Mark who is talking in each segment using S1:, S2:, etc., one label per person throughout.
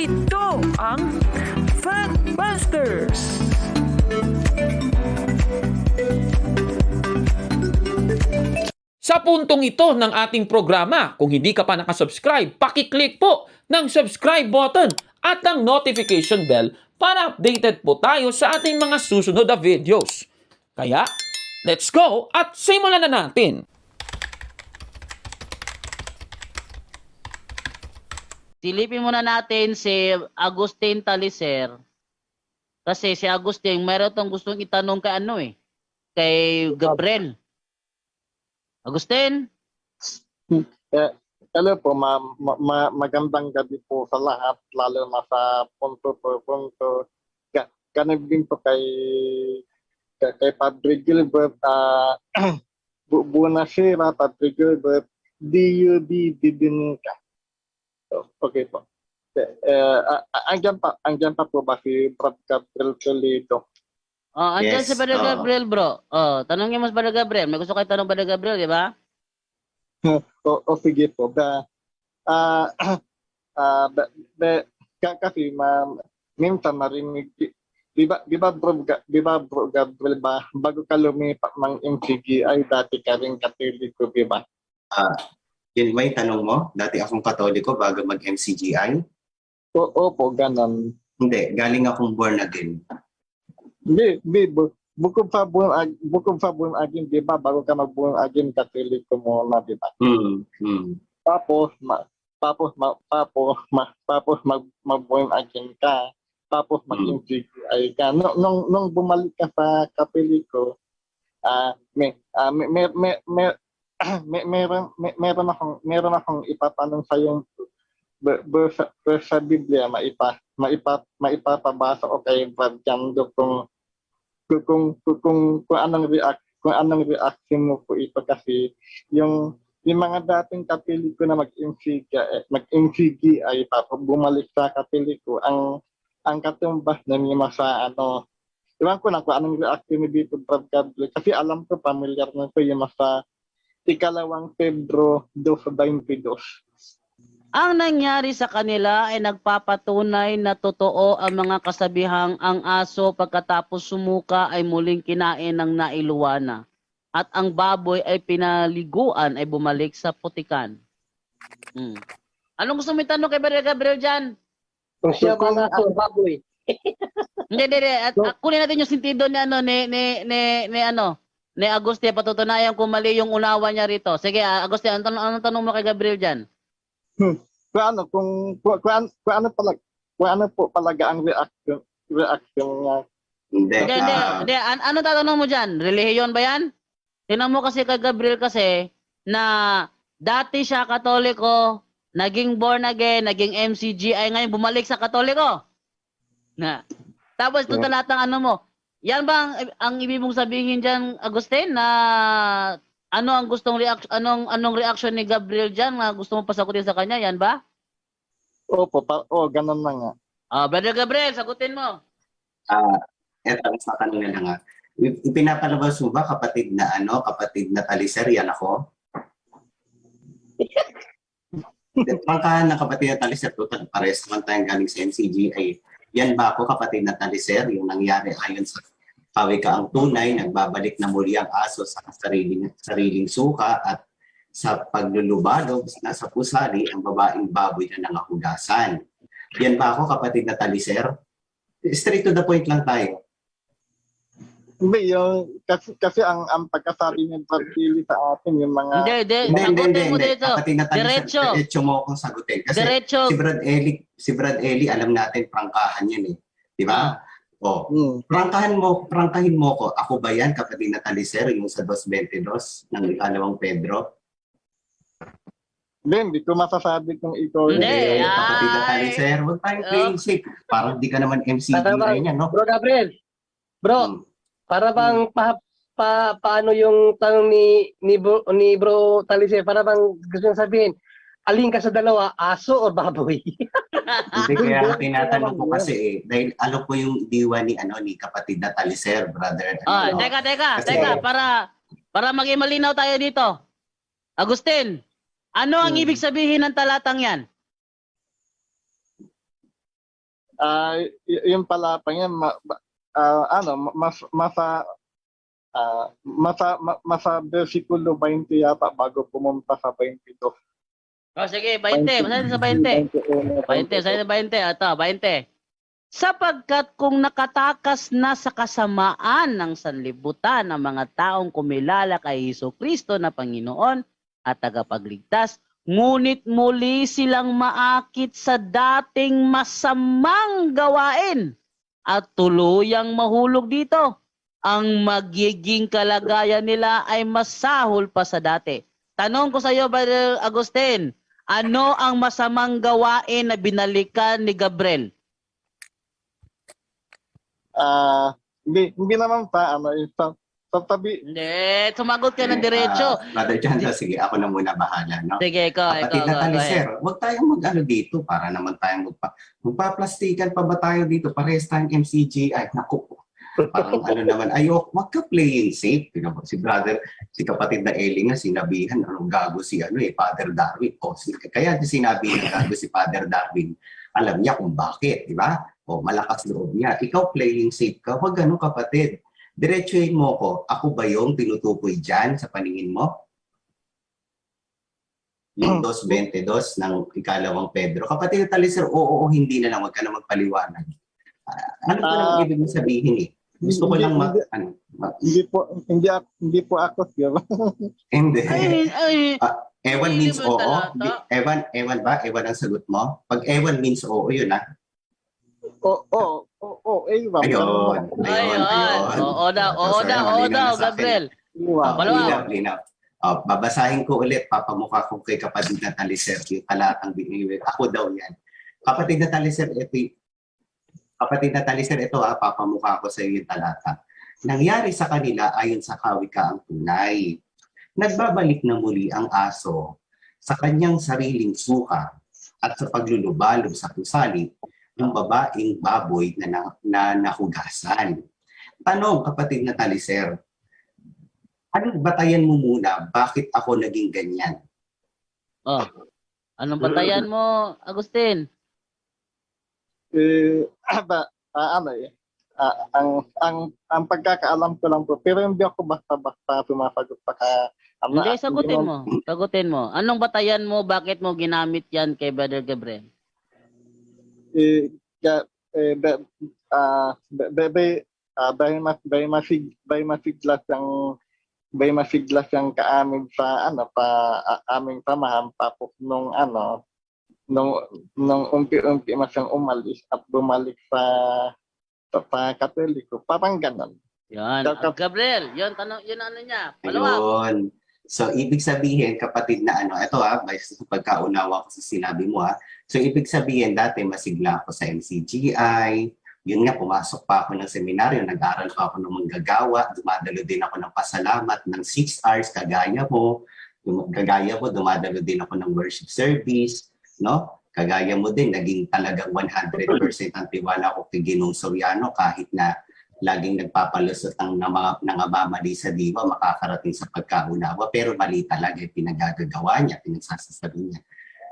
S1: Ito ang Factbusters! Sa puntong ito ng ating programa, kung hindi ka pa nakasubscribe, pakiclick po ng subscribe button at ang notification bell para updated po tayo sa ating mga susunod na videos. Kaya, let's go at simulan na natin!
S2: Silipin muna natin si Agustin Taliser. Kasi si Agustin, mayroon tong gustong itanong kay Gabriel. Agustin?
S3: Hello po, magandang gabi po sa lahat, lalo na sa punto po, punto. Ganun din po kay Padre Gilbert, Buonasera, Padre Gilbert, DUD Didinica. Okay po. Andyan pa po ba si Brad Gabriel Toledo?
S2: Andyan
S4: Yes,
S2: si Brother Gabriel, bro. Tanongin mo si Brother Gabriel. May gusto kayo tanong Brother Gabriel, di ba?
S3: Sige po. Kasi minsan narinig, di ba bro Gabriel ba, bago ka lumipat ng MCG ay dati ka rin Katoliko, di ba?
S4: Yun ba yung tanong mo? Dati akong Katoliko bago mag-MCGI?
S3: Opo, ganon.
S4: Hindi, galing akong born again.
S3: Hindi, bukod sa born again, di ba, bago ka mag-born again, Katoliko muna, di ba? Tapos mag-born again ka, tapos mag-MCGI ka. Nung bumalik ka sa Katoliko, meron akong ipatanong sa yung sa Biblia, maipapabasa o kay Brad Jando kung anong reaction mo po ito, kasi yung mga dating Katoliko na mag-MCG ay bumalik sa Katoliko, ang katumbas na niya sa iwan ko na kung anong reaction ni dito Brad Gabriel, kasi alam ko familiar na ko yung sa Ikalawang Pedro 2:22.
S2: Ang nangyari sa kanila ay nagpapatunay na totoo ang mga kasabihang ang aso pagkatapos sumuka ay muling kinain ng nailuwana, at ang baboy ay pinaliguan ay bumalik sa putikan. Anong gusto mo itanong kay Brother Gabriel dyan?
S5: Kung siya ba na baboy?
S2: Hindi. At kunin natin yung sentido ni Agustin, patutunayan kung mali yung unawa niya rito. Sige, Agustin, anong tanong mo kay Gabriel dyan?
S3: Kung ano po talaga ang reaction niya.
S2: Hindi. Ano tatanong mo dyan? Relihiyon ba yan? Tingnan mo kasi kay Gabriel kasi na dati siya Katoliko, naging born again, naging MCGI, ngayon bumalik sa Katoliko. Tapos ito lahat ng ano mo. Yan ba ang ibig mong sabihin dyan, Agustin, na ano ang anong reaction ni Gabriel dyan na gusto mo pasagutin sa kanya? Yan ba?
S3: Opo, ganun na nga.
S2: Brother Gabriel, sagutin mo.
S4: Eto, sa kanina na nga. Ipinapalabas mo ba kapatid na Taliser, yan ako? Pangkahan ng kapatid na Taliser, total pares naman tayong galing sa MCG ay yan ba ako, kapatid na Taliser? Yung nangyari ayon sa kawikaang tunay, nagbabalik na muli ang aso sa sariling suka, at sa paglulubado sa pusali ang babaeng baboy na nangahugasan. Yan ba ako, kapatid na Taliser? Straight to the point lang tayo.
S3: Hindi, kasi ang pagkasabi ng Pagpili sa atin, yung mga...
S4: Hindi. Kapatid na Taliser, diretso mo akong sagutin. Kasi si Brad Eli, alam natin, prangkahan yan eh. Di ba? Prangkahin mo ko. Ako ba yan, kapatid na Taliser, yung sa 2:22 ng Ikalawang Pedro?
S3: Hindi ko masasabi kung ikaw.
S2: Hindi.
S4: Kapatid na Taliser, huwag tayong playing safe. Parang di ka naman MCG na yan, no?
S5: Bro Gabriel, para bang paano yung tanong ni Bro Taliser, para bang gusto niyang sabihin, alin ka sa dalawa, aso o baboy?
S4: Hindi, kaya tinatanong ko kasi dahil ano po yung diwa ni kapatid na Taliser, brother.
S2: Teka, para maging malinaw tayo dito. Agustin, ano ang ibig sabihin ng talatang yan?
S3: Yung palapang yan, masa versikulo 20 yata bago pumunta sa 22.
S2: O sige, 20. Masahin sa 20. 20, sa 20. Ito, 20. Sapagkat kung nakatakas na sa kasamaan ng sanlibutan ang mga taong kumilala kay Jesucristo na Panginoon at tagapagligtas, ngunit muli silang maakit sa dating masamang gawain at tuluyang mahulog dito, ang magiging kalagayan nila ay masahol pa sa dati. Tanong ko sa iyo, Brother Agustin, ano ang masamang gawain na binalikan ni Gabriel?
S3: Hindi naman sa tabi.
S2: Hindi, sumagot ka ng diretso.
S4: Brother John, sige, ako na muna bahala, no?
S2: Sige,
S4: Kapatid na
S2: go ahead.
S4: taliser, huwag tayong mag-ano dito para naman tayong magpa-plastikan pa ba tayo dito? Parehas tayong MCG. Ay, naku, parang ano naman, ayok, wag ka playing safe. Si kapatid na Eli nga, sinabihan, anong gago si Father Darwin. Kaya sinabi na gago si Father Darwin, alam niya kung bakit, di ba? Malakas loob niya. Ikaw playing safe ka, wag ganun kapatid. Diretsuhin mo ko, ako ba yung tinutukoy dyan sa paningin mo? Yung 2.22 ng ikalawang Pedro. Kapatid na taliser, oo, hindi na lang, wag ka na magpaliwanag. Ano ko naman ibig mong sabihin eh? Gusto ko lang
S3: Hindi po ako siya.
S4: Hindi.
S2: Ay,
S4: Ewan
S2: hindi
S4: means
S2: mo
S4: oo.
S2: talata.
S4: Ewan ba? Ewan ang sagot mo? Pag ewan means oo, yun ah.
S3: Ewan.
S4: Ayun.
S2: Oo daw, Gabriel.
S4: Linaw. Babasahin ko ulit, papamukha ko kay kapatid na taliser, yung talatang biniwit. Ako daw yan. Kapatid na taliser, ito papamukha ko sa iyo yung talata. Nangyari sa kanila ayon sa kawikaang tunay. Nagbabalik na muli ang aso sa kanyang sariling suka at sa paglulubalob sa kusali ng babaeng baboy na nahugasan. Tanong, kapatid na taliser, anong batayan mo muna? Bakit ako naging ganyan?
S2: Anong batayan mo, Agustin?
S3: Ang pagkakaalam ko lang po, pero hindi ako basta-basta sumasagot sa
S2: Hindi, sagutin mo. Anong batayan mo, bakit mo ginamit yan kay Brother Gabriel?
S3: Bay masiglas yang kaamin sa aming samahan, tapos nung umpi-umpi masang umalis at bumalik sa Katoliko, parang ganon.
S2: Yan. Gabriel, yun ano niya. Palawak.
S4: Ayun. So, ibig sabihin, kapatid na ito base sa pagkaunawa ko sa sinabi mo So, ibig sabihin, dati masigla ako sa MCGI. Yun nga, pumasok pa ako ng seminaryo, nag-aral pa ako ng manggagawa, dumadalo din ako ng pasalamat ng 6 hours, kagaya mo, dumadalo din ako ng worship service, no? Kagaya mo din, naging talagang 100% ang tiwala ko kay Ginoong Soriano kahit na laging nagpapalusot ng namamali sa diwa, makakarating sa pagkaunawa. Pero mali talaga yung pinagagagawa niya, pinagsasasabi niya.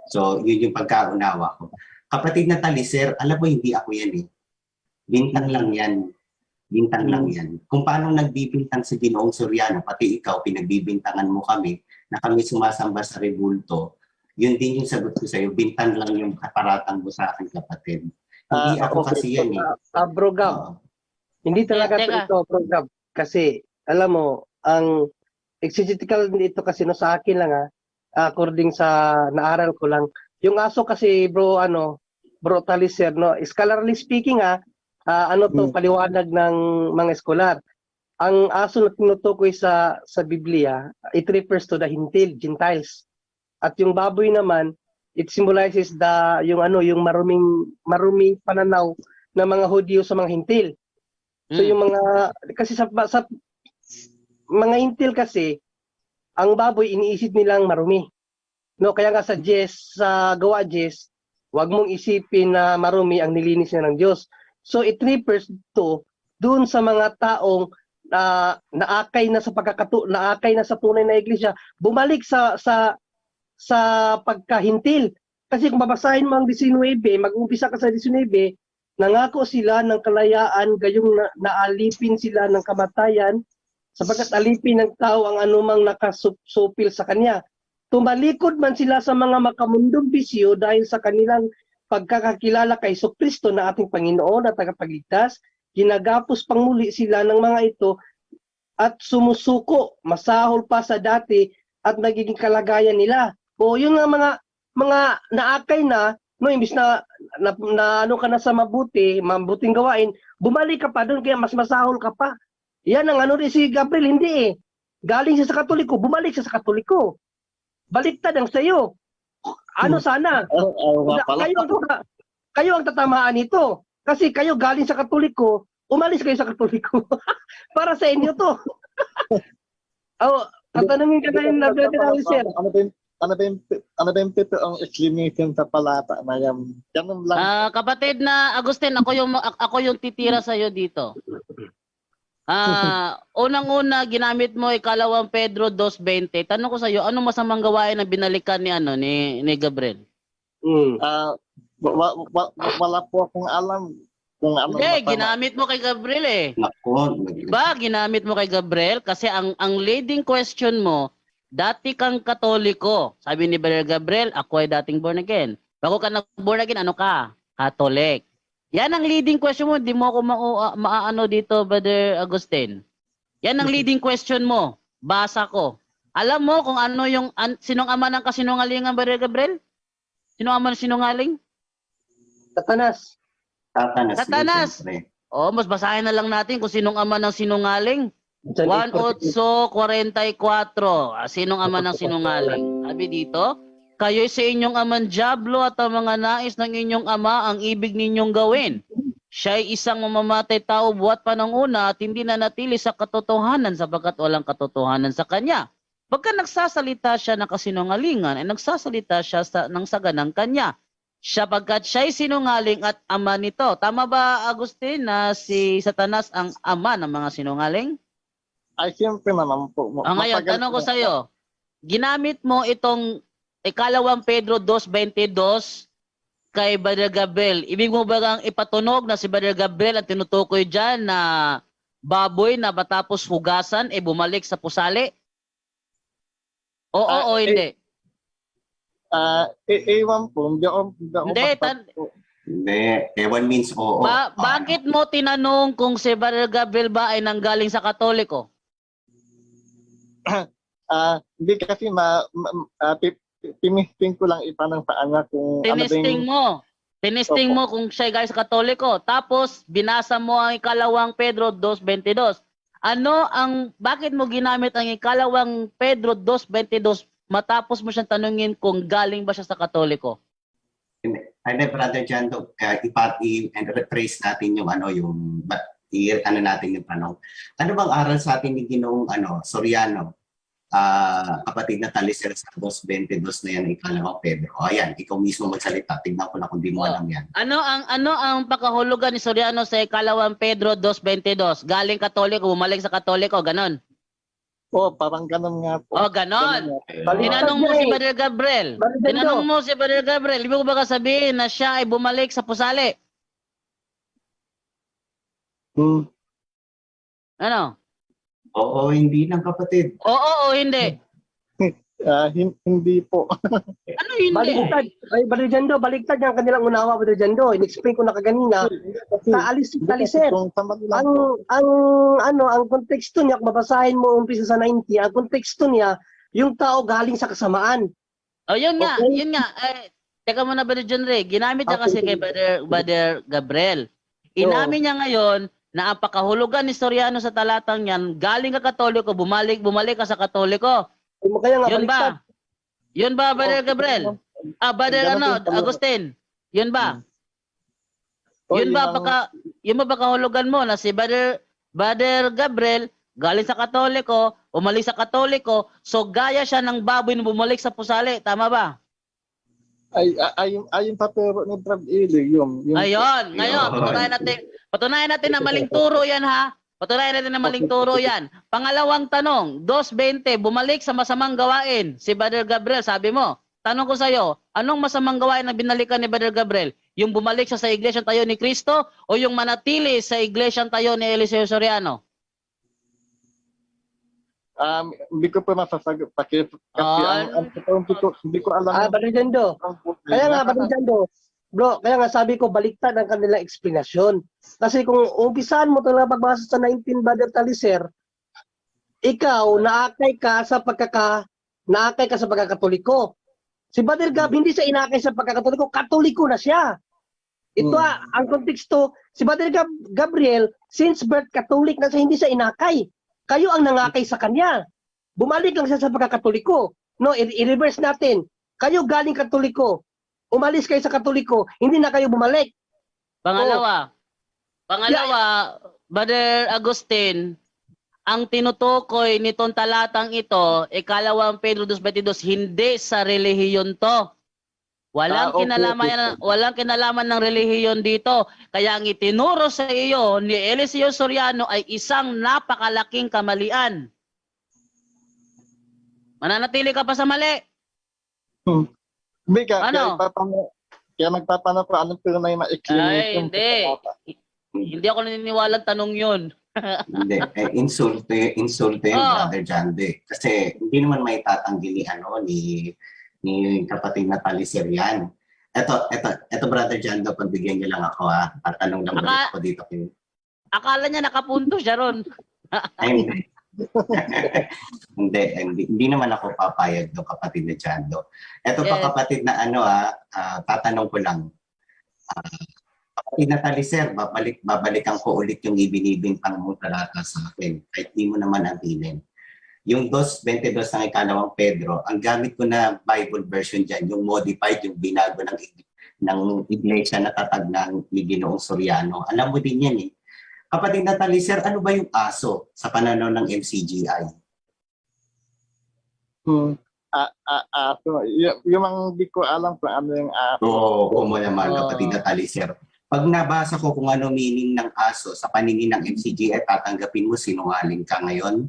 S4: So, yun yung pagkaunawa ko. Kapatid na taliser, alam mo, hindi ako yan eh. Bintang lang yan. Bintang lang yan. Kung paano nagbibintang si Ginoong Soriano, pati ikaw, pinagbibintangan mo kami, na kami sumasamba sa rebulto, yun din yung sagot ko sa'yo, bintang lang yung kaparatang mo sa akin, kapatid. Hindi ako kasi yan eh.
S5: Bro Gab, hindi talaga ito, Bro Gab. Kasi, alam mo, ang exegetical dito kasi sa akin lang according sa naaral ko lang, yung aso kasi bro taliser, scholarly speaking paliwanag ng mga eskolar. Ang aso na tinutukoy sa Biblia, it refers to the Gentiles. At yung baboy naman, it symbolizes yung maruming pananaw ng mga Hudyo sa mga Hintil. So yung mga kasi sa mga Hintil kasi ang baboy iniisip nilang marumi. Kaya nga sa gawa 10, wag mong isipin na marumi ang nilinis niya ng Diyos. So it refers to doon sa mga taong naakay na sa tunay na iglesia, bumalik sa pagkahintil. Kasi kung babasahin mo ang 19, mag-umpisa ka sa 19, nangako sila ng kalayaan gayong naalipin sila ng kamatayan sapagkat alipin ng tao ang anumang nakasupil sa kanya. Tumalikod man sila sa mga makamundong bisyo dahil sa kanilang pagkakakilala kay Kristo na ating Panginoon at tagapagligtas, ginagapos pangmuli sila ng mga ito at sumusuko, masahol pa sa dati at nagiging kalagayan nila. O yun nga mga naakay na, no, imbis na ano ka na sa mabuting gawain, bumalik ka pa doon kaya mas masahol ka pa. Yan ang ano rin si Gabriel, hindi eh. Galing siya sa Katoliko, bumalik siya sa Katoliko. Baliktad ang sayo. Ano sana? Kayo ang tatamaan nito. Kasi kayo galing sa Katoliko, umalis kayo sa Katoliko. Para sa inyo to. Tatanungin ka na yung sir.
S3: Ano ba yung totoong explanation sa palata na yan? Ganun lang.
S2: Kapatid na Agustin, ako yung titira sa iyo dito. Unang-una ginamit mo ikalawang Pedro 2:20. Tanong ko sa iyo, anong masamang gawain ang binalikan ni Gabriel?
S3: Wala po akong alam kung ano.
S2: Hindi, ginamit mo kay Gabriel eh.
S4: Nako,
S2: Diba, ginamit mo kay Gabriel kasi ang leading question mo, dati kang Katoliko. Sabi ni Brother Gabriel, ako ay dating born again. Bago ka nag-born again, ano ka? Catholic. Yan ang leading question mo. Hindi mo ako maaano dito, Brother Agustin. Yan ang leading question mo. Basa ko. Alam mo kung ano yung sinong ama ng kasinungalingan, Brother Gabriel? Sinong ama ng sinungaling?
S5: Satanas.
S2: Satanas. Mas basahin na lang natin kung sinong ama ng sinungaling. 1:8:44. Sinong ama ng sinungaling? Sabi dito, kayo'y sa inyong amang dyablo at ang mga nais ng inyong ama ang ibig ninyong gawin. Siya'y isang mamamatay tao buhat pa ng una at hindi na natili sa katotohanan sapagkat walang katotohanan sa kanya. Pagka nagsasalita siya ng kasinungalingan, ay nagsasalita siya ng saganang kanya. Sapagkat siya'y sinungaling at ama nito. Tama ba, Agustin, na si Satanas ang ama ng mga sinungaling?
S3: Ay, siyempre naman po.
S2: Ngayon, tanong ko sa'yo, ginamit mo itong ikalawang Pedro 2:22 kay Brother Gabriel. Ibig mo ba kang ipatunog na si Brother Gabriel ang tinutukoy dyan na baboy na matapos hugasan bumalik sa pusali? Oo o hindi?
S3: Ewan po.
S4: Hindi. Ewan means oo.
S2: Bakit mo tinanong kung si Brother Gabriel ba ay nanggaling sa Katoliko?
S3: Hindi kasi tinisting ko lang itanong sa kanya kung
S2: Tinisting mo kung siya galing sa Katoliko. Tapos binasa mo ang ikalawang Pedro 2:22. Bakit mo ginamit ang ikalawang Pedro 2:22 matapos mo siyang tanungin kung galing ba siya sa Katoliko?
S4: Ano, Brother Jando, i-rephrase natin yung natin yung tanong. Ano bang aral sa atin ni Ginoong Soriano? Kapatid na Taliser sa 2:22 na yan, ikalawang Pedro. Ayan, ikaw mismo magsalita. Tingnan ko na kung di mo alam yan.
S2: Ano ang pakahulugan ni Soriano sa ikalawang Pedro 2:22? Galing Katoliko, bumalik sa Katoliko, ganon?
S3: Parang ganon nga po.
S2: Ganon. Tinanong mo si Brother Gabriel. Ibig ko ba sabihin na siya ay bumalik sa pusali? Ano?
S4: Oo, hindi lang kapatid.
S2: Oo, hindi.
S3: Hindi po.
S2: Ano hindi?
S5: Baliktad. Ay, Brother Jando, baliktad yung kanilang unawa, Brother Jando. In-explain ko na kaganina. Sa Taliser. Ang konteksto niya, kung mabasahin mo umpisa sa 90, ang konteksto niya, yung tao galing sa kasamaan.
S2: Yun nga. Teka muna, Brother John Ray. Ginamit niya kasi kay Brother Gabriel. Inamin niya ngayon na ang pakahulugan ni Soriano sa talatang yan, galing ka Katoliko, bumalik ka sa Katoliko.
S5: Kaya nga,
S2: Yun
S5: baliktad.
S2: ba? Yun ba, Brother Gabriel? Agustin? Yun ba? Yun ba kahulugan mo na si Brother Gabriel galing sa Katoliko, umalis sa Katoliko, so gaya siya ng baboy na bumalik sa pusali. Tama ba?
S3: Ayun sa turo ni Brad Ili, yung
S2: Ayun, ngayon, patunayan natin na maling turo yan ha. Pangalawang tanong, 2:20, bumalik sa masamang gawain. Si Brother Gabriel, sabi mo, tanong ko sa'yo, anong masamang gawain na binalikan ni Brother Gabriel? Yung bumalik siya sa Iglesia Tayo ni Cristo o yung manatili sa Iglesia Tayo ni Eliseo Soriano?
S3: Hindi ko pa masasagot kasi hindi ko alam.
S5: Brother Jando. Kaya nga, Brother Jando, bro, kaya nga sabi ko, baliktad ang kanilang eksplanasyon. Kasi kung umpisahan mo talaga pagbasa sa 19, Brother Taliser, ikaw, naakay ka sa pagkakatoliko. Si Brother Gab, hindi siya inakay sa pagkakatoliko, katoliko na siya. Ito ang konteksto, si Brother Gabriel, since birth Catholic na siya, hindi siya inakay. Kayo ang nangakay sa kanya. Bumalik lang siya sa pagkakatoliko. No, i-reverse natin. Kayo galing katoliko. Umalis kayo sa katoliko, hindi na kayo bumalik.
S2: Pangalawa, Brother Agustin, ang tinutukoy nitong talatang ito, ikalawang Pedro 2:22, hindi sa relihiyon to. Walang kinalaman ng relihiyon dito. Kaya ang itinuro sa iyo ni Eliseo Soriano ay isang napakalaking kamalian. Mananatili ka pa sa mali.
S3: Hindi
S2: Ano?
S3: Kaya magtatanong ko anong tunay na
S2: Ay,
S3: explanation.
S2: hindi. Hindi ako naniniwala tanong yun.
S4: Hindi, insulto yung Brother Jande. Kasi hindi naman may tatanggi ni kapatid na Taliser yan. Ito Brother Jando, pagbigyan niyo lang ako tatanong lang ulit ako dito kayo.
S2: Akala niya nakapunto siya ron.
S4: Ay, hindi. hindi naman ako papayag ng kapatid na Jando. Ito pa kapatid na tatanong ko lang. Kapatid na Taliser, babalikan ko ulit yung ibinibintang mo talata sa akin. Kahit di mo naman aminin. Yung 2:22 ng ikalawang Pedro, ang gamit ko na Bible version dyan, yung modified, yung binago ng iglesia na tatag ng Ginoong Soriano. Alam mo din yan eh. Kapatid na Taliser, ano ba yung aso sa pananaw ng MCGI?
S3: Aso. Yung di ko alam kung ano yung aso.
S4: Oo mo naman, kapatid na Taliser. Pag nabasa ko kung ano meaning ng aso sa paningin ng MCGI, tatanggapin mo sinungaling ka ngayon?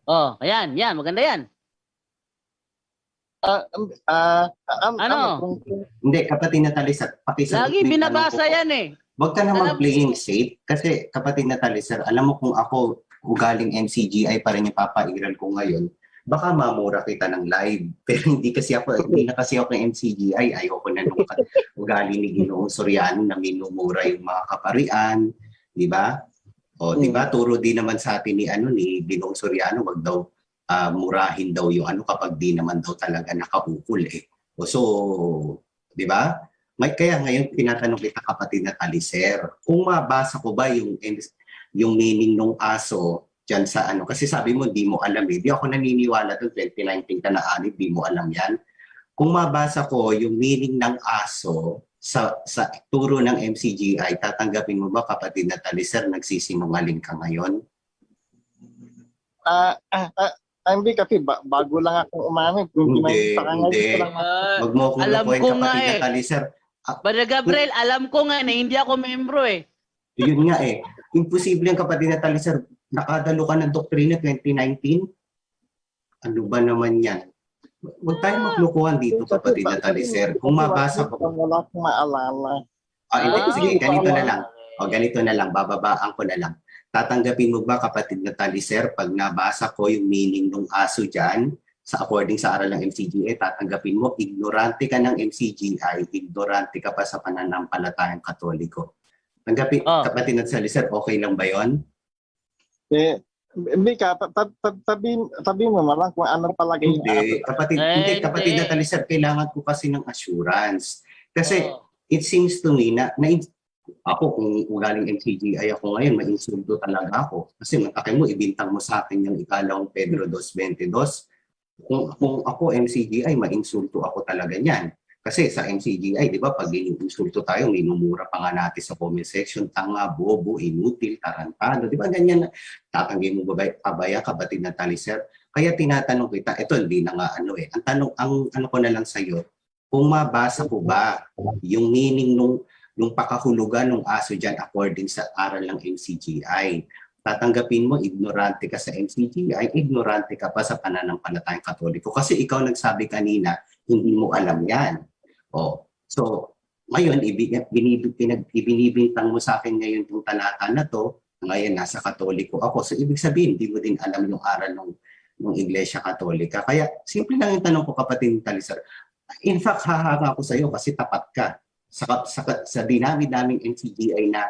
S2: Oh, ayan, maganda yan. Ano?
S4: Hindi, kapatid na Taliser, pakisagot.
S2: Lagi binabasa yan eh.
S4: Huwag ka na mag-playing safe kasi kapatid na Taliser, alam mo kung ako ugaling MCGI pa rin yung papairal ko ngayon, baka mamura kita ng live. Pero hindi na kasi ako ng MCGI. Ayoko na nung ugali ni Ginoong Soriano na minumura yung mga kaparian, di ba? O, di ba? Turo din naman sa atin ni Ginoong Soriano, wag daw murahin daw yung kapag di naman daw talaga nakaukol eh. O, so, di ba? Kaya ngayon tinatanong kita kapatid na Taliser, kung mabasa ko ba yung meaning ng aso dyan sa kasi sabi mo di mo alam eh. Di ako naniniwala doon 2019 ka na di mo alam yan. Kung mabasa ko yung meaning ng aso sa turo ng MCGI, tatanggapin mo ba kapatid na Taliser, nagsisinungaling ka ngayon?
S3: Hindi kasi bago lang akong umamin.
S4: Hindi. Wag mo akong
S2: alam
S4: lukuhin
S2: ko
S4: kapatid
S2: nga
S4: na Taliser.
S2: Brother Gabriel, alam ko nga na hindi ako membro eh.
S4: Yun nga eh. Imposible ang kapatid na Taliser. Nakadalo ka ng doktrina 2019? Ano ba naman yan? Huwag tayo maglukuhan dito kapatid na Taliser. Kung mabasa ko.
S3: Wala akong maalala.
S4: Sige, ganito na lang. Ganito na lang. Bababaan ko na lang. Tatanggapin mo ba kapatid na Taliser pag nabasa ko yung meaning ng aso dyan according sa aral ng MCGI, tatanggapin mo, ignorante ka ng MCGI, ignorante ka pa sa pananampalatayang Katoliko. Kapatid na Taliser, okay lang ba yun?
S3: Hindi ka, sabihin mo naman kung ano palagay
S4: Hindi, kapatid na Taliser, kailangan ko kasi ng assurance. Kasi it seems to me na ako kung ugaling MCGI ako ngayon, ma-insulto talaga ako. Kasi matake mo, ibintang mo sa akin yung ikalawang Pedro 2:22. Kung ako MCGI, ma-insulto ako talaga niyan. Kasi sa MCGI, di ba, pag insulto tayo, minumura pa nga natin sa comment section, tanga, bobo, inutil, tarantado. Di ba ganyan? Tatanggi mo ba kapatid na Taliser? Kaya tinatanong kita, ito hindi na nga ang ko na lang sa'yo, kung mabasa ko ba yung meaning nung pakahulugan ng aso dyan according sa aral ng MCGI. Tatanggapin mo, ignorante ka sa MCGI, ignorante ka pa sa pananampalatayang Katoliko. Kasi ikaw nagsabi kanina, hindi mo alam yan. Oh. So, ngayon, ibinibintang mo sa akin ngayon itong talata na to, ngayon nasa Katoliko ako. So, ibig sabihin, hindi mo din alam yung aral ng Iglesia Katolika. Kaya, simple lang yung tanong ko, kapatid Talisar. In fact, hahanga ako sa iyo kasi tapat ka. Sa dinami-daming NCGI na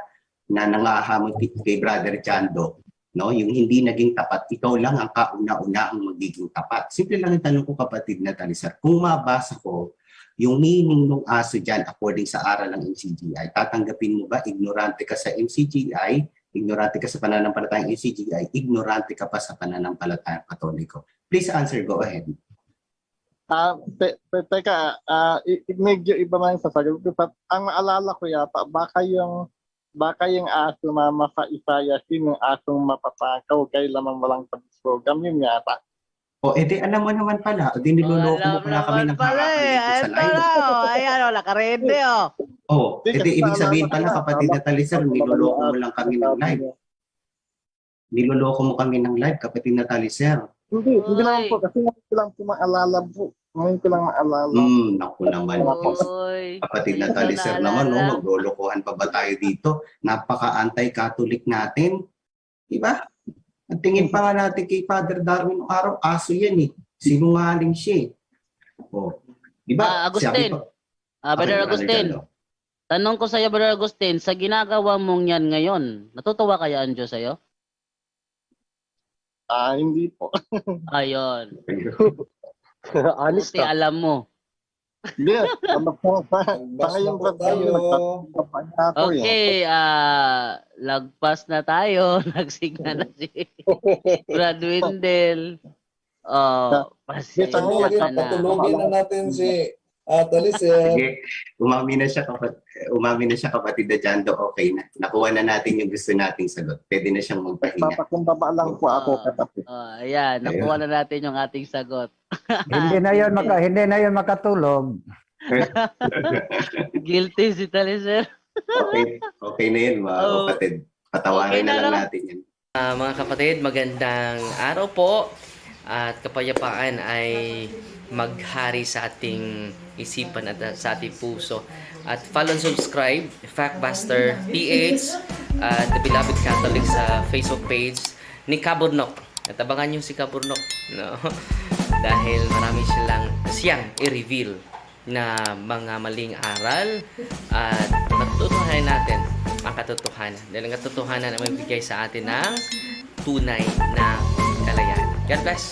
S4: nangahamon kay Brother Chando, no? Yung hindi naging tapat, ikaw lang ang kauna-una ang magiging tapat. Simple lang yung tanong ko, kapatid na Talisar. Kung mabasa ko yung meaning ng aso dyan according sa aral ng MCGI, tatanggapin mo ba ignorante ka sa MCGI, ignorante ka sa pananampalatayang MCGI, ignorante ka pa sa pananampalatayang Katoliko? Please answer, go ahead.
S3: Teka, medyo iba man sa sagot ko. Ang maalala ko yata, baka yung aso mama sa Isaya, sinong asong mapapakaw, kailangan walang tabis program, yun yata.
S4: O, edi alam mo naman pala, o di niloloko mo pala kami ng harapan sa live.
S2: Ayan, nakaredy, oh.
S4: Oh, edi ibig sabihin pala, kapatid na Talisar, niloloko mo lang kami ng live. Niloloko mo kami ng live, kapatid na Talisar.
S3: Hindi naman po, kasi ngayon ko lang po maalala po. Ngayon ko lang maalala.
S4: Naku naman.
S2: Oy.
S4: Kapatid na
S2: Hindi ko
S4: Talisar naman, no,
S2: naalala.
S4: maglolokohan pa ba tayo dito? Napaka-anti-Catholic natin. Diba? Ang tingin pa nga natin kay Father Darwin ng araw, aso yan eh. Sinungaling siya eh. Oh. Diba?
S2: Agustin. Brother Agustin, tanong ko sa iyo, Brother Agustin, sa ginagawa mong yan ngayon, natutuwa kaya ang Diyos sa iyo?
S3: Hindi po.
S2: Ayun.
S5: Honest
S2: Buti
S5: ka.
S2: alam mo.
S3: Hindi. Sa ngayon ba tayo? Nagtatapang ako eh.
S2: Okay, lagpas na tayo. Nagsigna na si Brad Windel. Oh, pasensya ka na.
S6: Patulogin na natin si Talisar.
S4: Sige, umami na siya kapatid na Jando, okay na. Nakuha na natin yung gusto nating sagot. Pwede na siyang magpahinga.
S3: Papakumbaba lang po ako katabi.
S2: Ayan, nakuha na natin yung ating sagot.
S7: Hindi na yun makatulog.
S2: Guilty si Talisir.
S4: Okay na yun, mga
S2: Oh.
S4: kapatid. Patawarin
S2: Okay na
S4: na lang
S2: lang.
S4: natin yan.
S8: Mga kapatid, magandang araw po at kapayapaan ay maghari sa ating isipan at sa ating puso. At follow and subscribe, Factbuster PH at The Beloved Catholic sa Facebook page ni Kaburnok. At abangan nyo si Kaburnok, no? Dahil marami siyang i-reveal na mga maling aral at matutuhanan natin ang katotohanan. Dahil ang katotohanan ay magbigay sa atin ng tunay na kalayaan. God bless!